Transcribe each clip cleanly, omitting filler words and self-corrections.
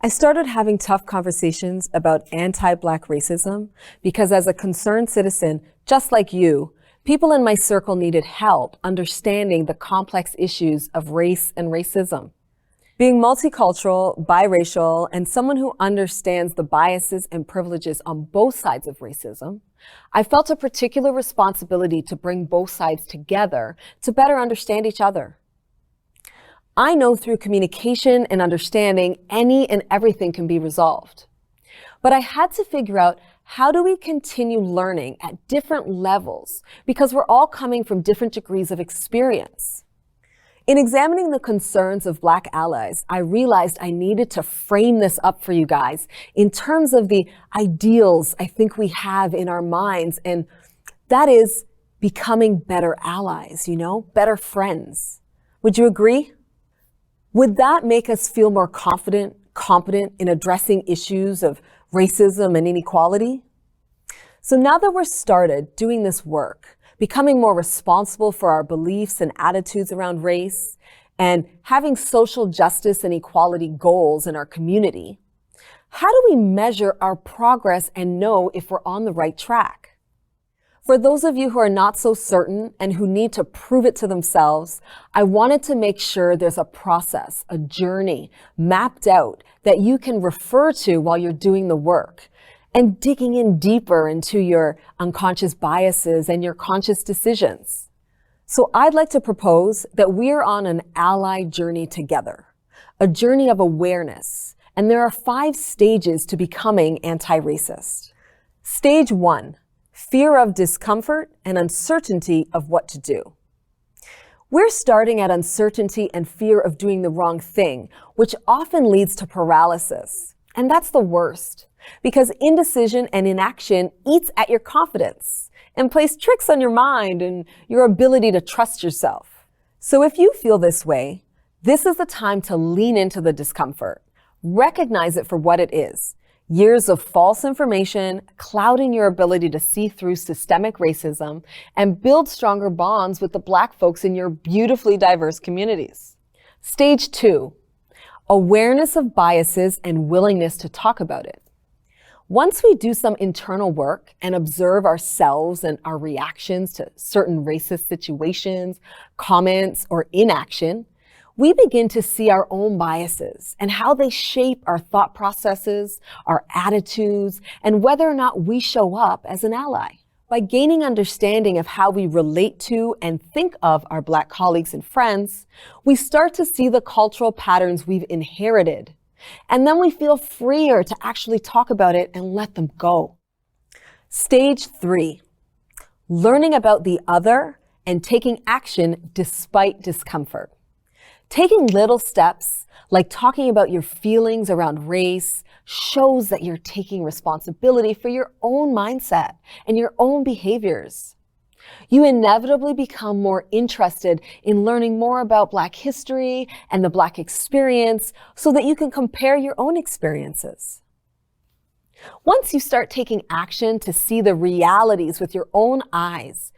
I started having tough conversations about anti-Black racism because as a concerned citizen, just like you, people in my circle needed help understanding the complex issues of race and racism. Being multicultural, biracial, and someone who understands the biases and privileges on both sides of racism, I felt a particular responsibility to bring both sides together to better understand each other. I know through communication and understanding, any and everything can be resolved. But I had to figure out, how do we continue learning at different levels because we're all coming from different degrees of experience? In examining the concerns of Black allies, I realized I needed to frame this up for you guys in terms of the ideals I think we have in our minds, and that is becoming better allies, better friends. Would you agree? Would that make us feel more confident, competent in addressing issues of racism and inequality? So now that we're started doing this work, becoming more responsible for our beliefs and attitudes around race, and having social justice and equality goals in our community, how do we measure our progress and know if we're on the right track? For those of you who are not so certain and who need to prove it to themselves, I wanted to make sure there's a process, a journey mapped out that you can refer to while you're doing the work and digging in deeper into your unconscious biases and your conscious decisions. So I'd like to propose that we're on an ally journey together, a journey of awareness, and there are 5 stages to becoming anti-racist. Stage 1, fear of discomfort and uncertainty of what to do. We're starting at uncertainty and fear of doing the wrong thing, which often leads to paralysis. And that's the worst, because indecision and inaction eats at your confidence and plays tricks on your mind and your ability to trust yourself. So if you feel this way, this is the time to lean into the discomfort. Recognize it for what it is. Years of false information clouding your ability to see through systemic racism and build stronger bonds with the Black folks in your beautifully diverse communities. Stage 2, awareness of biases and willingness to talk about it. Once we do some internal work and observe ourselves and our reactions to certain racist situations, comments, or inaction, we begin to see our own biases and how they shape our thought processes, our attitudes, and whether or not we show up as an ally. By gaining understanding of how we relate to and think of our Black colleagues and friends, we start to see the cultural patterns we've inherited. And then we feel freer to actually talk about it and let them go. Stage 3, learning about the other and taking action despite discomfort. Taking little steps, like talking about your feelings around race, shows that you're taking responsibility for your own mindset and your own behaviors. You inevitably become more interested in learning more about Black history and the Black experience so that you can compare your own experiences. Once you start taking action to see the realities with your own eyes,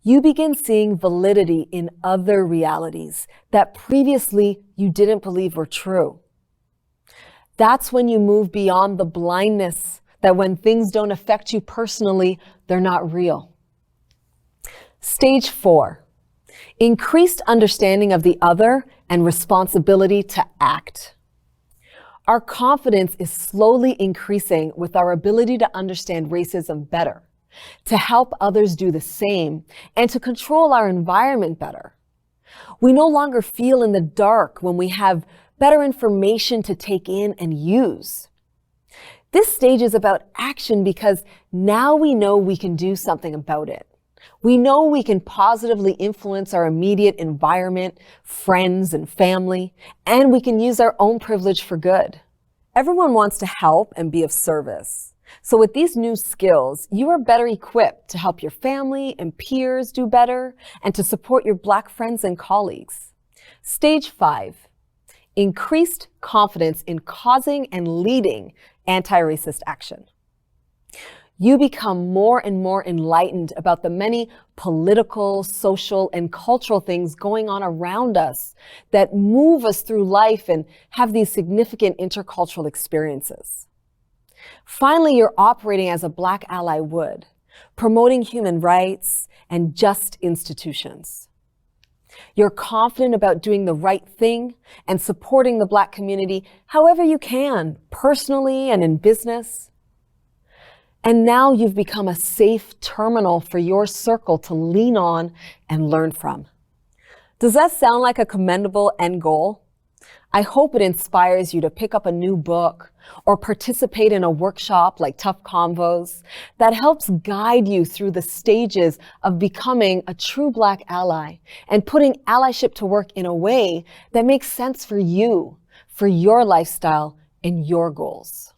you begin seeing validity in other realities that previously you didn't believe were true. That's when you move beyond the blindness that when things don't affect you personally, they're not real. Stage 4, increased understanding of the other and responsibility to act. Our confidence is slowly increasing with our ability to understand racism better, to help others do the same, and to control our environment better. We no longer feel in the dark when we have better information to take in and use. This stage is about action because now we know we can do something about it. We know we can positively influence our immediate environment, friends, and family, and we can use our own privilege for good. Everyone wants to help and be of service. So with these new skills, you are better equipped to help your family and peers do better and to support your Black friends and colleagues. Stage 5, increased confidence in causing and leading anti-racist action. you become more and more enlightened about the many political, social, and cultural things going on around us that move us through life and have these significant intercultural experiences. Finally, you're operating as a Black ally would, promoting human rights and just institutions. You're confident about doing the right thing and supporting the Black community however you can, personally and in business. And now you've become a safe terminal for your circle to lean on and learn from. Does that sound like a commendable end goal? I hope it inspires you to pick up a new book or participate in a workshop like Tough Convos that helps guide you through the stages of becoming a true Black ally and putting allyship to work in a way that makes sense for you, for your lifestyle, and your goals.